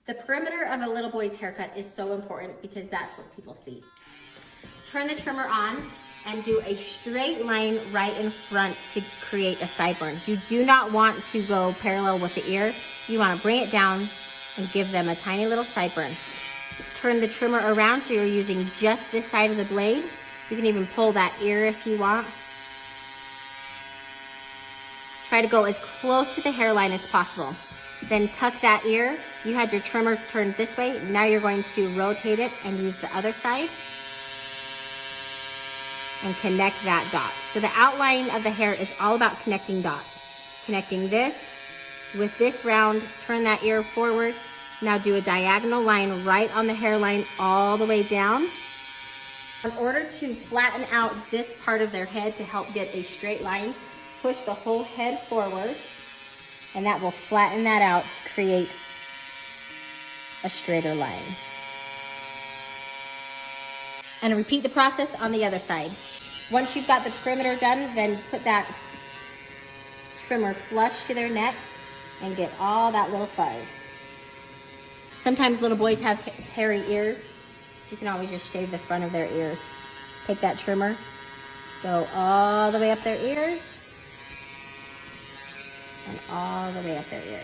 The perimeter of a little boy's haircut is so important because that's what people see. Turn the trimmer on and do a straight line right in front to create a sideburn. You do not want to go parallel with the ear. You want to bring it down and give them a tiny little sideburn. Turn the trimmer around so you're using just this side of the blade. You can even pull that ear if you want. Try to go as close to the hairline as possible. Then tuck that ear. You had your trimmer turned this way. Now you're going to rotate it and use the other side and connect that dot. So the outline of the hair is all about connecting dots. Connecting this with this round, turn that ear forward. Now do a diagonal line right on the hairline all the way down. In order to flatten out this part of their head to help get a straight line, push the whole head forward, and that will flatten that out to create a straighter line. And repeat the process on the other side. Once you've got the perimeter done, then put that trimmer flush to their neck and get all that little fuzz. Sometimes little boys have hairy ears. You can always just shave the front of their ears. Take that trimmer, go all the way up their ears, and all the way up their ears.